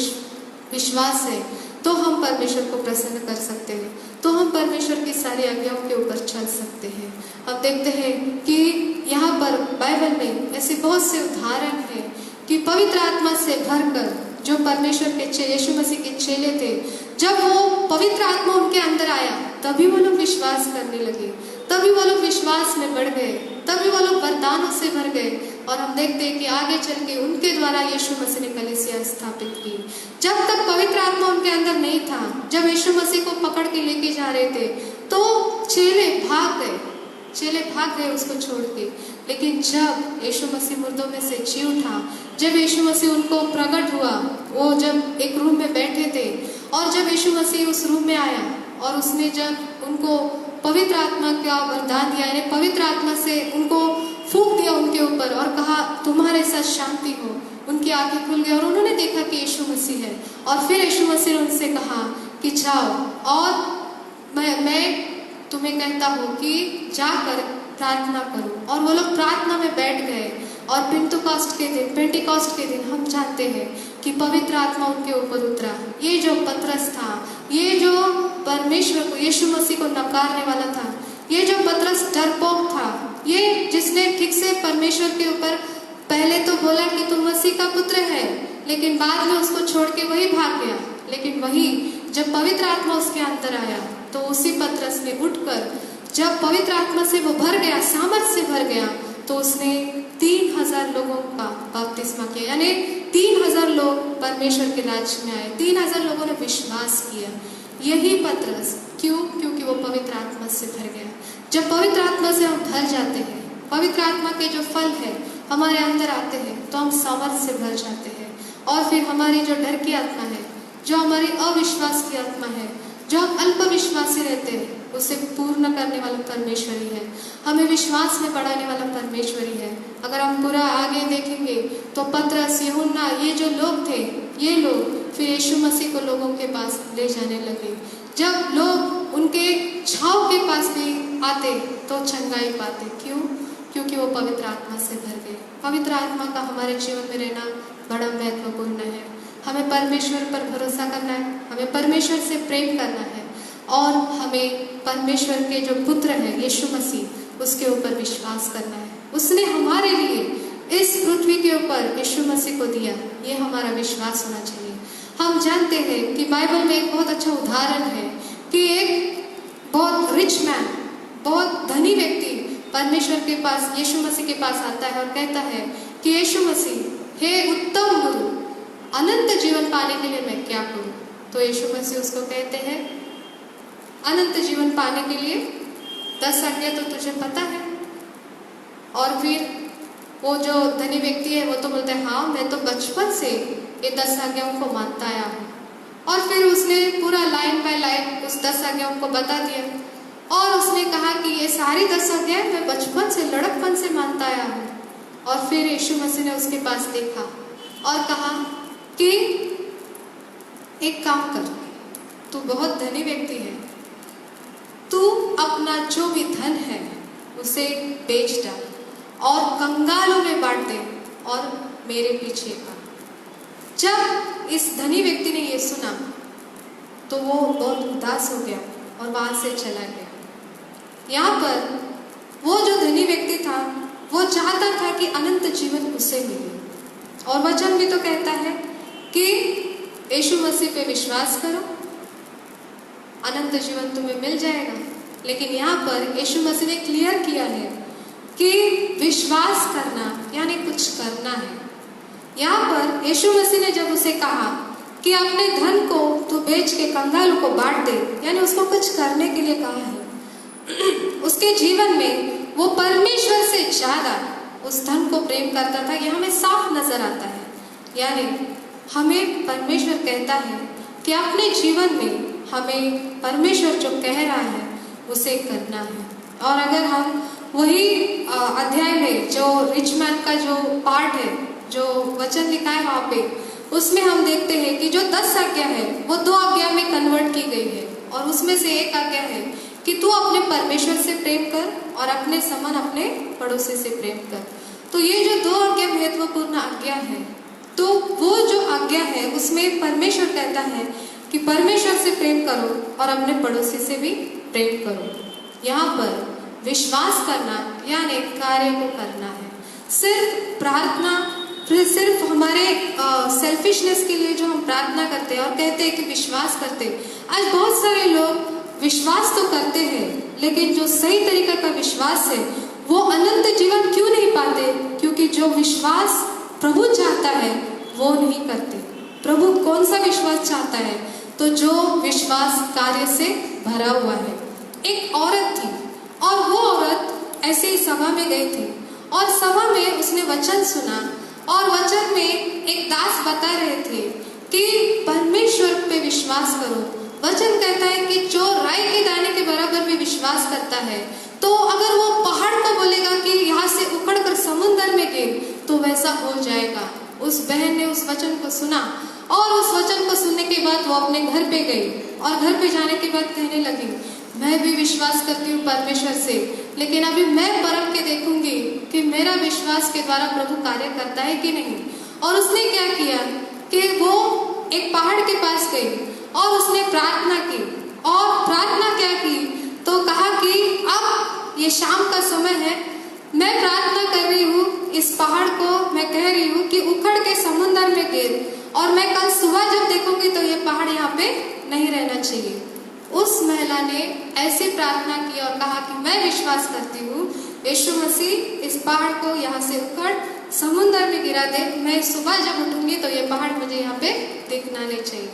विश्वास है, तो हम परमेश्वर को प्रसन्न कर सकते हैं, तो हम परमेश्वर की सारी आज्ञाओं के ऊपर चल सकते हैं। हम देखते हैं कि यहाँ पर बाइबल में ऐसे बहुत से उदाहरण हैं कि पवित्र आत्मा से भरकर जो परमेश्वर के यीशु मसीह के चेले थे, जब वो पवित्र आत्मा उनके अंदर आया तभी वो लोग विश्वास करने लगे, तभी वो लोग विश्वास में बढ़ गए, तभी वो लोग वरदानों से भर गए। और हम देखते हैं कि आगे चल के उनके द्वारा यीशु मसीह ने कलीसिया स्थापित की। जब तक पवित्र आत्मा उनके अंदर नहीं था, जब यीशु मसीह को पकड़ के लेके जा रहे थे, तो चेले भाग गए उसको छोड़ के। लेकिन जब यीशु मसीह मुर्दों में से जी उठा, जब यीशु मसीह उनको प्रकट हुआ, वो जब एक रूम में बैठे थे और जब यीशु मसीह उस रूम में आया और उसने जब उनको पवित्र आत्मा का वरदान दिया, यानी पवित्र आत्मा से उनको फूंक दिया उनके ऊपर और कहा तुम्हारे साथ शांति हो, उनकी आंखें खुल गई और उन्होंने देखा कि यीशु मसीह है। और फिर यीशु मसीह ने उनसे कहा कि जाओ और मैं तुम्हें कहता हूँ कि जाकर प्रार्थना करो। और वो लोग प्रार्थना में बैठ गए और पेंटिकॉस्ट के दिन हम जानते हैं कि पवित्र आत्मा उनके ऊपर उतरा। ये जो पतरस था, ये जो परमेश्वर को यीशु मसीह को नकारने वाला था, ये जो पतरस डरपोक था, ये जिसने ठीक से परमेश्वर के ऊपर पहले तो बोला कि तुम मसीह का पुत्र है, लेकिन बाद में उसको छोड़ के वही भाग गया। लेकिन वही जब पवित्र आत्मा उसके अंदर आया तो उसी पतरस ने उठकर जब पवित्र आत्मा से वो भर गया, सामर्थ से भर गया, तो उसने 3000 लोगों का बपतिस्मा किया, यानी 3000 लोग परमेश्वर के राज्य में आए, 3000 लोगों ने विश्वास किया। यही पतरस क्यों? क्योंकि वो पवित्र आत्मा से भर गया। जब पवित्र आत्मा से हम भर जाते हैं, पवित्र आत्मा के जो फल है हमारे अंदर आते हैं, तो हम सामर्थ से भर जाते हैं। और फिर हमारी जो डर की आत्मा है, जो हमारी अविश्वास की आत्मा है, जो हम अल्पविश्वासी रहते हैं, उसे पूर्ण करने वाला परमेश्वर ही है, हमें विश्वास में बढ़ाने वाला परमेश्वर ही है। अगर हम पूरा आगे देखेंगे तो पतरस, यूहन्ना, ये जो लोग थे, ये लोग फिर यीशु मसीह को लोगों के पास ले जाने लगे। जब लोग उनके छाव के पास भी आते तो चंगाई पाते। क्यों? क्योंकि वो पवित्र आत्मा से भर गए। पवित्र आत्मा का हमारे जीवन में रहना बड़ा महत्वपूर्ण है। हमें परमेश्वर पर भरोसा करना है, हमें परमेश्वर से प्रेम करना है और हमें परमेश्वर के जो पुत्र है यीशु मसीह, उसके ऊपर विश्वास करना है। उसने हमारे लिए इस पृथ्वी के ऊपर यीशु मसीह को दिया, ये हमारा विश्वास होना चाहिए। हम जानते हैं कि बाइबल में एक बहुत अच्छा उदाहरण है कि एक बहुत रिच मैन, बहुत धनी व्यक्ति परमेश्वर के पास, यीशु मसीह के पास आता है और कहता है कि यीशु मसीह, हे उत्तम गुरु, अनंत जीवन पाने के लिए मैं क्या करूं? तो यीशु मसीह उसको कहते हैं, अनंत जीवन पाने के लिए 10 आज्ञा तो तुझे पता है। और फिर वो जो धनी व्यक्ति है वो तो बोलता है, हाँ मैं तो बचपन से ये 10 आज्ञाओं को मानता आया हूँ। और फिर उसने पूरा लाइन बाय लाइन उस 10 आज्ञाओं को बता दिया और उसने कहा कि ये सारी 10 आज्ञाएं मैं बचपन से, लड़कपन से मानता आया हूँ। और फिर यीशु मसीह ने उसके पास देखा और कहा कि एक काम कर, तू बहुत धनी व्यक्ति है, तू अपना जो भी धन है उसे बेच डाल और कंगालों में बांट दे और मेरे पीछे आ। जब इस धनी व्यक्ति ने ये सुना तो वो बहुत उदास हो गया और वहां से चला गया। यहाँ पर वो जो धनी व्यक्ति था वो चाहता था कि अनंत जीवन उसे मिले, और वचन भी तो कहता है कि यीशु मसीह पे विश्वास करो, अनंत जीवन तुम्हें मिल जाएगा। लेकिन यहाँ पर यीशु मसीह ने क्लियर किया है कि विश्वास करना यानी कुछ करना है। यहाँ पर यीशु मसीह ने जब उसे कहा कि अपने धन को तू बेच के कंगालों को बांट दे, यानी उसको कुछ करने के लिए कहा है। उसके जीवन में वो परमेश्वर से ज्यादा उस धन को प्रेम करता था, यह हमें साफ नजर आता है। यानी हमें परमेश्वर कहता है कि अपने जीवन में हमें परमेश्वर जो कह रहा है उसे करना है। और अगर हम वही अध्याय में जो रिच मैन का जो पार्ट है, जो वचन लिखा है वहाँ पे, उसमें हम देखते हैं कि जो 10 आज्ञा है वो 2 आज्ञा में कन्वर्ट की गई है, और उसमें से एक आज्ञा है कि तू अपने परमेश्वर से प्रेम कर और अपने समान अपने पड़ोसी से प्रेम कर। तो ये जो 2 आज्ञा महत्वपूर्ण आज्ञा है, तो वो जो आज्ञा है उसमें परमेश्वर कहता है कि परमेश्वर से प्रेम करो और अपने पड़ोसी से भी प्रेम करो। यहाँ पर विश्वास करना यानी कार्य को करना है। सिर्फ प्रार्थना, फिर सिर्फ हमारे सेल्फिशनेस के लिए जो हम प्रार्थना करते हैं और कहते हैं कि विश्वास करते हैं। आज बहुत सारे लोग विश्वास तो करते हैं, लेकिन जो सही तरीका का विश्वास है वो अनंत जीवन क्यों नहीं पाते? क्योंकि जो विश्वास प्रभु चाहता है वो नहीं करते। प्रभु कौन सा विश्वास चाहता है? तो जो विश्वास कार्य से भरा हुआ है। एक औरत थी और वो औरत ऐसे ही सभा में गई थी और सभा में उसने वचन सुना, और वचन में एक दास बता रहे थे कि परमेश्वर पे विश्वास करो। वचन कहता है कि जो राई के दाने के बराबर भी विश्वास करता है, तो अगर वो पहाड़ को बोलेगा कि यहाँ से उखड़ कर समुद्र में गिर, तो वैसा हो जाएगा। उस बहन ने उस वचन को सुना और उस वचन को सुनने के बाद वो अपने घर पे गई, और घर पे जाने के बाद कहने लगी, मैं भी विश्वास करती हूँ परमेश्वर से, लेकिन अभी मैं परख के देखूंगी कि मेरा विश्वास के द्वारा प्रभु कार्य करता है कि नहीं। और उसने क्या किया कि वो एक पहाड़ के पास गई और उसने प्रार्थना की। और प्रार्थना क्या की? तो कहा कि अब ये शाम का समय है, मैं प्रार्थना कर रही हूँ, इस पहाड़ को मैं कह रही हूँ कि उखड़ के समुद्र में गिर, और मैं कल सुबह जब देखूंगी तो ये पहाड़ यहाँ पे नहीं रहना चाहिए। उस महिला ने ऐसी प्रार्थना की और कहा कि मैं विश्वास करती हूँ यीशु मसीह इस पहाड़ को यहाँ से उखड़ समुद्र में गिरा दे, मैं सुबह जब उठूंगी तो ये पहाड़ मुझे यहाँ पे दिखना नहीं चाहिए।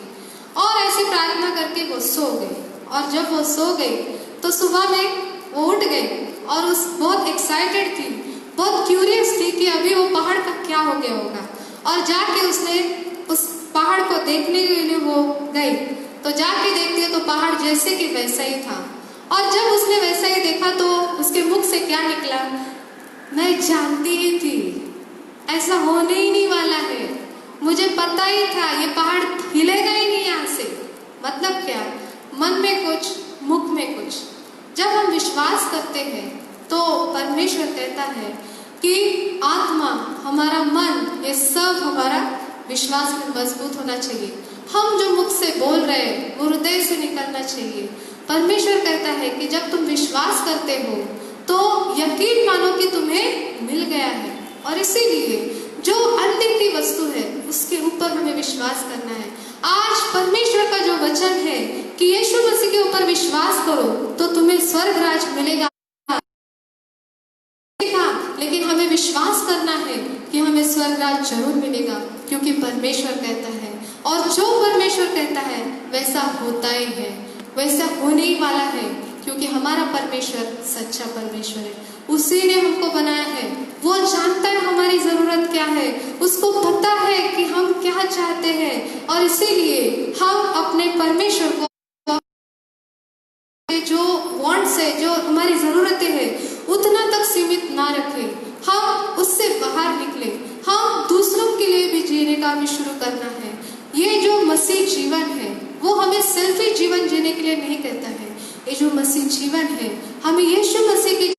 और ऐसी प्रार्थना करके वो सो गई, और जब वो सो गई तो सुबह में वो उठ गई और उस बहुत एक्साइटेड थी, बहुत क्यूरियस थी कि अभी वो पहाड़ का क्या हो गया होगा। और जाके उसने उस पहाड़ को देखने के लिए वो गई, तो जाके देखती है तो पहाड़ जैसे कि वैसा ही था। और जब उसने वैसा ही देखा तो उसके मुख से क्या निकला? मैं जानती ही थी ऐसा होने ही नहीं वाला है, मुझे पता ही था ये पहाड़ हिलेगा ही नहीं यहाँ से। मतलब क्या? मन में कुछ, मुख में कुछ। जब हम विश्वास करते हैं तो परमेश्वर कहता है कि आत्मा, हमारा मन, ये सब हमारा विश्वास में मजबूत होना चाहिए। हम जो मुख से बोल रहे हैं वो हृदय से निकलना चाहिए। परमेश्वर कहता है कि जब तुम विश्वास करते हो तो यकीन मानो कि तुम्हें मिल गया है। और इसीलिए जो अंतिम की वस्तु है उसके ऊपर हमें विश्वास करना है। आज परमेश्वर का जो वचन है कि यीशु मसीह के ऊपर विश्वास करो तो तुम्हें स्वर्ग राज मिलेगा, लेकिन हमें विश्वास करना है कि हमें स्वर्ग राज जरूर मिलेगा, क्योंकि परमेश्वर कहता है, और जो परमेश्वर कहता है वैसा होता ही है, वैसा होने ही वाला है, क्योंकि हमारा परमेश्वर सच्चा परमेश्वर है। उसी ने हमको बनाया है, वो जानता है हमारी जरूरत क्या है, उसको पता है कि हम क्या चाहते हैं। और इसीलिए हम अपने परमेश्वर को जो वांट्स है, जो हमारी जरूरतें हैं, उतना तक सीमित ना रखें, हम उससे बाहर निकले। हम दूसरों के लिए भी जीने का भी शुरू करना है। ये जो मसीह जीवन है वो हमें सेल्फी जीवन जीने के लिए नहीं कहता है। ये जो मसीह जीवन है हमें यीशु मसीह की,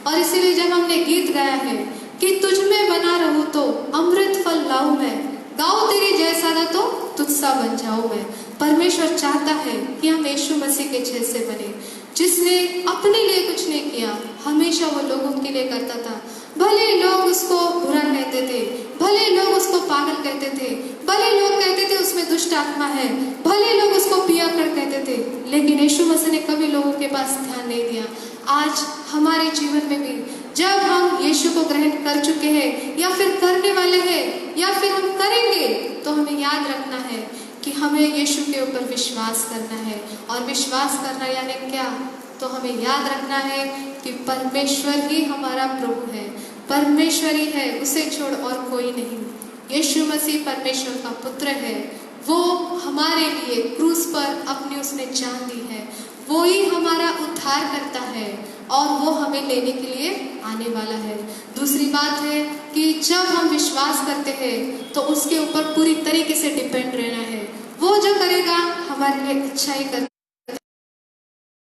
और इसीलिए जब हमने गीत गाया है कि तुझ में बना रहूं तो अमृत फल लाऊं मैं, गाओ तेरी जय सादा तो तुझसा बन जाऊं मैं। परमेश्वर चाहता है कि हम यीशु मसीह के जैसे बने, जिसने अपने लिए कुछ नहीं किया, हमेशा वो लोगों के लिए करता था। भले लोग उसको बुरा कहते थे, भले लोग उसको पागल कहते थे, भले लोग कहते थे उसमें दुष्ट आत्मा है, भले लोग उसको पियाकड़ कहते थे, लेकिन यीशु मसीह ने कभी लोगों के पास ध्यान नहीं दिया। आज हमारे जीवन में भी जब हम यीशु को ग्रहण कर चुके हैं या फिर करने वाले हैं या फिर हम करेंगे, तो हमें याद रखना है कि हमें यीशु के ऊपर विश्वास करना है। और विश्वास करना यानी क्या? तो हमें याद रखना है कि परमेश्वर ही हमारा प्रभु है, परमेश्वर ही है, उसे छोड़ और कोई नहीं। यीशु मसीह परमेश्वर का पुत्र है, वो हमारे लिए क्रूस पर अपनी उसने जान दी है, वो ही हमारा उद्धार करता है और वो हमें लेने के लिए आने वाला है। दूसरी बात है कि जब हम विश्वास करते हैं तो उसके ऊपर पूरी तरीके से डिपेंड रहना है। वो जो करेगा हमारे लिए अच्छा ही करेगा।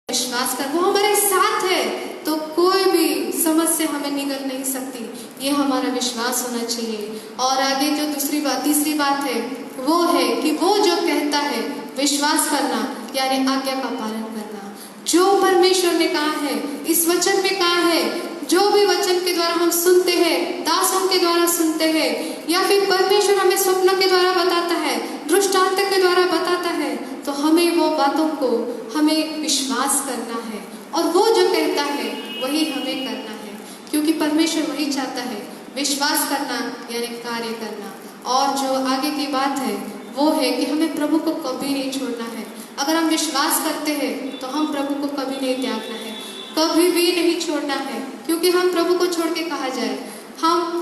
विश्वास कर, वो हमारे साथ है तो कोई भी समस्या हमें निगल नहीं सकती। ये हमारा विश्वास होना चाहिए। और आगे जो तीसरी बात है वो है कि वो जो कहता है विश्वास करना, यानी आज्ञा का पालन करना। जो परमेश्वर ने कहा है, इस वचन में कहा है, जो भी वचन के द्वारा हम सुनते हैं, दासों के द्वारा सुनते हैं, या फिर परमेश्वर हमें स्वप्न के द्वारा बताता है, दृष्टांत के द्वारा बताता है, तो हमें वो बातों को हमें विश्वास करना है और वो जो कहता है वही हमें करना है, क्योंकि परमेश्वर वही चाहता है, विश्वास करना यानी कार्य करना। और जो आगे की बात है वो है कि हमें प्रभु को कभी नहीं छोड़ना है। अगर हम विश्वास करते हैं तो हम प्रभु को कभी नहीं त्यागना है, कभी भी नहीं छोड़ना है, क्योंकि हम प्रभु को छोड़ के कहाँ जाए।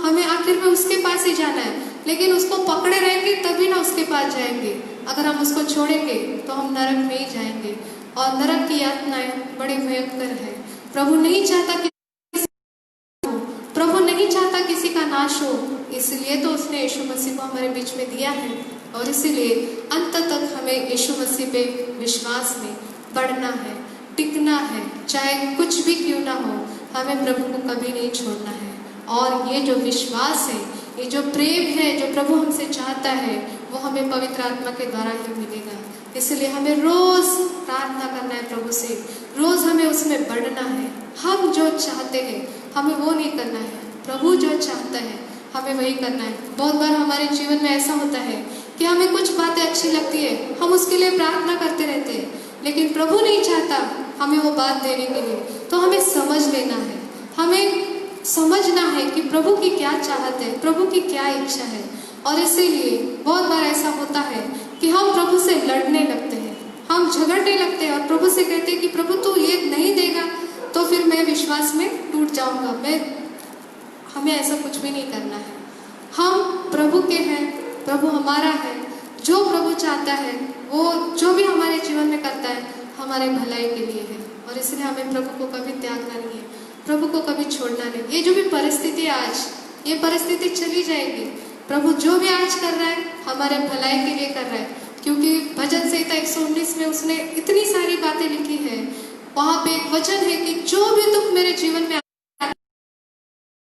हमें आखिर में उसके पास ही जाना है, लेकिन उसको पकड़े रहेंगे तभी ना उसके पास जाएंगे। अगर हम उसको छोड़ेंगे तो हम नरक में ही जाएंगे और नरक की यातनाएं बड़ी भयंकर है। प्रभु नहीं चाहता किसी का नाश हो, इसलिए तो उसने यीशु मसीह को हमारे बीच में दिया है। और इसीलिए अंत तक हमें यीशु मसीह पे विश्वास में बढ़ना है, टिकना है, चाहे कुछ भी क्यों ना हो, हमें प्रभु को कभी नहीं छोड़ना है। और ये जो विश्वास है, ये जो प्रेम है जो प्रभु हमसे चाहता है, वो हमें पवित्र आत्मा के द्वारा ही मिलेगा। इसलिए हमें रोज प्रार्थना करना है प्रभु से, रोज हमें उसमें बढ़ना है। हम जो चाहते हैं हमें वो नहीं करना है, प्रभु जो चाहता है हमें वही करना है। बहुत बार हमारे जीवन में ऐसा होता है कि हमें कुछ बातें अच्छी लगती है, हम उसके लिए प्रार्थना करते रहते हैं, लेकिन प्रभु नहीं चाहता हमें वो बात देने के लिए। तो हमें समझ लेना है, हमें समझना है कि प्रभु की क्या चाहत है, प्रभु की क्या इच्छा है। और इसीलिए बहुत बार ऐसा होता है कि हम प्रभु से लड़ने लगते हैं, हम झगड़ने लगते हैं और प्रभु से कहते हैं कि प्रभु तू ये नहीं देगा तो फिर मैं विश्वास में टूट जाऊंगा। हमें ऐसा कुछ भी नहीं करना है। हम प्रभु के हैं, प्रभु हमारा है। जो प्रभु चाहता है वो जो भी हमारे जीवन में करता है हमारे भलाई के लिए है। और इसलिए हमें प्रभु को कभी त्यागना नहीं है, प्रभु को कभी छोड़ना नहीं। ये जो भी परिस्थिति आज, ये परिस्थिति चली जाएगी। प्रभु जो भी आज कर रहा है हमारे भलाई के लिए कर रहा है, क्योंकि भजन संहिता 119 में उसने इतनी सारी बातें लिखी है। वहां पे एक वचन है कि जो भी दुख मेरे जीवन में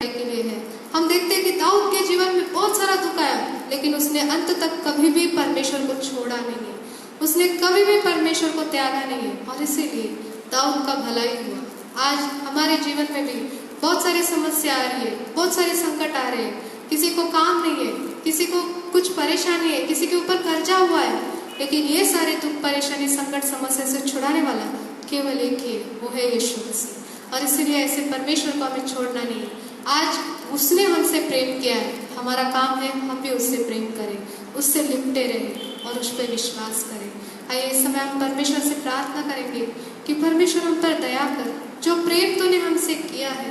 के लिए है। हम देखते हैं कि दाऊद के जीवन में बहुत सारा दुख आया, लेकिन उसने अंत तक कभी भी परमेश्वर को छोड़ा नहीं है, उसने कभी भी परमेश्वर को त्यागा नहीं है। और इसीलिए दाऊद का भलाई हुआ। आज हमारे जीवन में भी बहुत सारी समस्या आ रही है, बहुत सारे संकट आ रहे हैं, किसी को काम नहीं है, किसी को कुछ परेशानी है, किसी के ऊपर कर्जा हुआ है, लेकिन ये सारे दुख, परेशानी, संकट, समस्या से छुड़ाने वाला केवल एक ही है, वो है यीशु मसीह। और इसीलिए ऐसे परमेश्वर को हमें छोड़ना नहीं है। आज उसने हमसे प्रेम किया है, हमारा काम है हम भी उससे प्रेम करें, उससे लिपटे रहें और उस पर विश्वास करें। आइए इस समय हम परमेश्वर से प्रार्थना करेंगे कि परमेश्वर हम पर दया कर, जो प्रेम तूने हमसे किया है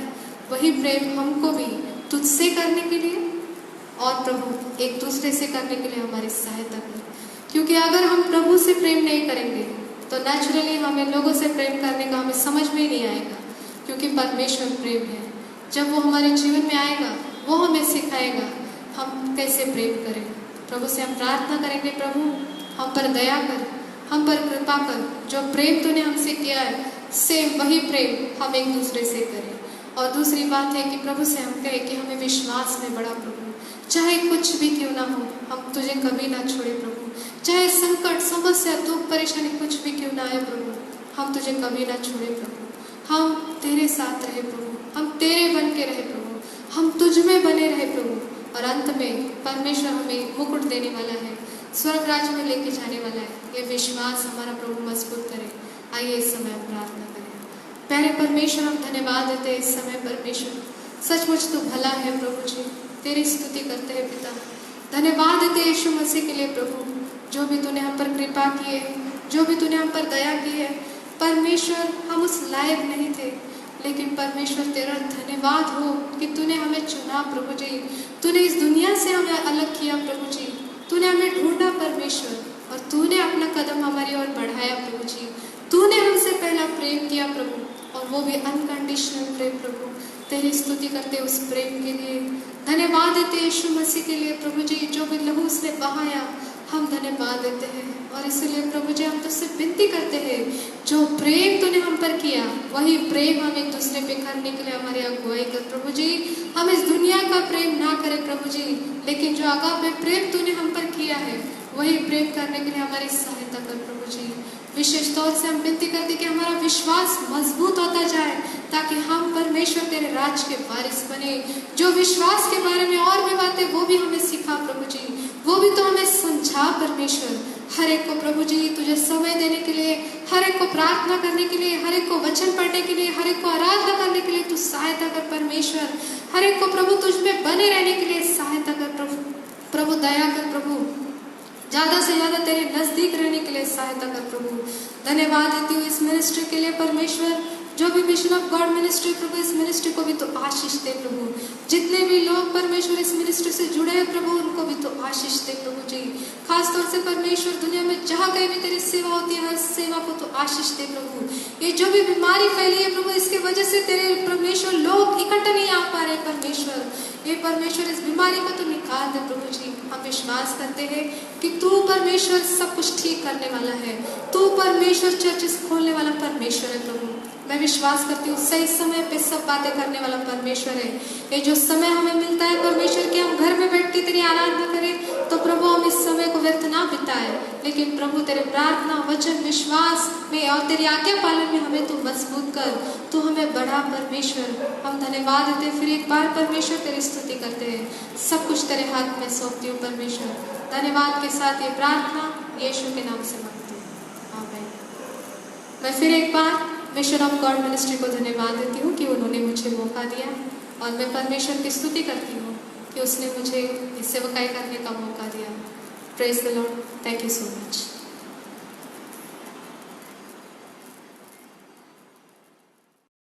वही प्रेम हमको भी तुझसे करने के लिए और प्रभु एक दूसरे से करने के लिए हमारी सहायता कर। क्योंकि अगर हम प्रभु से प्रेम नहीं करेंगे तो नेचुरली हमें लोगों से प्रेम करने का हमें समझ में ही नहीं आएगा, क्योंकि परमेश्वर प्रेम है। जब वो हमारे जीवन में आएगा वो हमें सिखाएगा हम कैसे प्रेम करें। प्रभु से हम प्रार्थना करेंगे, प्रभु हम पर दया कर, हम पर कृपा कर, जो प्रेम तूने हमसे किया है सेम वही प्रेम हम एक दूसरे से करें। और दूसरी बात है कि प्रभु से हम कहें कि हमें विश्वास में बड़ा प्रभु, चाहे कुछ भी क्यों ना हो हम तुझे कभी ना छोड़े प्रभु, चाहे संकट, समस्या, दुख, परेशानी कुछ भी क्यों ना आए प्रभु, हम तुझे कभी ना छोड़े प्रभु। हम तेरे साथ रहे प्रभु, हम तेरे बन के रहे प्रभु, हम तुझ में बने रहे प्रभु। और अंत में परमेश्वर हमें मुकुट देने वाला है, स्वर्ग राज्य में लेके जाने वाला है। ये विश्वास हमारा प्रभु मजबूत करे। आइए इस समय हम प्रार्थना करें। प्यारे परमेश्वर हम धन्यवाद देते हैं इस समय परमेश्वर, सचमुच तू भला है प्रभु जी, तेरी स्तुति करते हैं पिता। धन्यवाद देते हैं यीशु मसीह के लिए प्रभु, जो भी तूने हम पर कृपा की है, जो भी तूने हम पर दया की है। परमेश्वर हम उस लायक नहीं थे, लेकिन परमेश्वर तेरा धन्यवाद हो कि तूने हमें चुना प्रभु जी, तूने इस दुनिया से हमें अलग किया प्रभु जी, तूने हमें ढूंढा परमेश्वर और तूने अपना कदम हमारी ओर बढ़ाया प्रभु जी। तूने हमसे पहला प्रेम किया प्रभु, और वो भी अनकंडीशनल प्रेम प्रभु। तेरी स्तुति करते उस प्रेम के लिए, धन्यवाद देते यीशु मसीह के लिए प्रभु जी, जो भी लहू उसने बहाया, हम धन्यवाद देते हैं। और इसलिए प्रभु जी हम तुझसे विनती करते हैं, जो प्रेम तूने हम पर किया वही प्रेम हम एक दूसरे पे करने के लिए हमारी अगुवाई कर प्रभु जी। हम इस दुनिया का प्रेम ना करें प्रभु जी, लेकिन जो अगापे प्रेम तूने हम पर किया है वही प्रेम करने के लिए हमारी सहायता कर प्रभु जी। विशेष तौर से हम विनती करते कि हमारा विश्वास मजबूत होता जाए, ताकि हम परमेश्वर तेरे राज के वारिस बने। जो विश्वास के बारे में और भी बातें वो भी हमें सिखा प्रभु जी, वो भी तो हमें समझा परमेश्वर। हर एक को प्रभु जी तुझे समय देने के लिए, हर एक को प्रार्थना करने के लिए, हर एक को वचन पढ़ने के लिए, हर एक को आराधना करने के लिए तू सहायता कर परमेश्वर। हर एक को प्रभु तुझ में बने रहने के लिए सहायता कर प्रभु। प्रभु दया कर प्रभु, ज्यादा से ज्यादा तेरे नजदीक रहने के लिए सहायता कर प्रभु। धन्यवाद देती हूँ इस मिनिस्ट्री के लिए परमेश्वर, जो भी मिशन ऑफ गॉड मिनिस्ट्री प्रभु, इस मिनिस्ट्री को भी तो आशीष दे प्रभु। जितने भी लोग परमेश्वर इस मिनिस्ट्री से जुड़े हैं प्रभु, उनको भी तो आशीष दे प्रभु जी। खास तौर से परमेश्वर दुनिया में जहाँ कहीं भी तेरी सेवा होती है, हर सेवा को तो आशीष दे प्रभु। ये जो भी बीमारी फैली है प्रभु, इसकी वजह से तेरे परमेश्वर लोग इकट्ठा नहीं आ पा रहे परमेश्वर। ये परमेश्वर इस बीमारी को तो निकाल दे प्रभु जी। हम विश्वास करते हैं कि तू परमेश्वर सब कुछ ठीक करने वाला है, तू परमेश्वर चर्चेस खोलने वाला परमेश्वर है प्रभु। मैं विश्वास करती हूँ सही समय पे सब बातें करने वाला परमेश्वर है। ये जो समय हमें मिलता है परमेश्वर कि हम घर में बैठ के तेरी आराधना करें, तो प्रभु हम इस समय को व्यर्थ ना बिताए, लेकिन प्रभु तेरे प्रार्थना वचन विश्वास में और तेरी आज्ञा पालन में हमें तू मजबूत कर, तू हमें बढ़ा परमेश्वर। हम धन्यवाद देते फिर एक बार परमेश्वर तेरी स्तुति करते हैं। सब कुछ तेरे हाथ में सौंपती हूँ परमेश्वर। धन्यवाद के साथ ये प्रार्थना यीशु के नाम से मांगती हूँ, आमीन। मैं फिर एक बार मिशन ऑफ गॉड मिनिस्ट्री को धन्यवाद देती हूँ कि उन्होंने मुझे मौका दिया, और मैं परमेश्वर की स्तुति करती हूँ कि उसने मुझे इस सेवकाई करने का मौका दिया। Praise the Lord, thank you so much.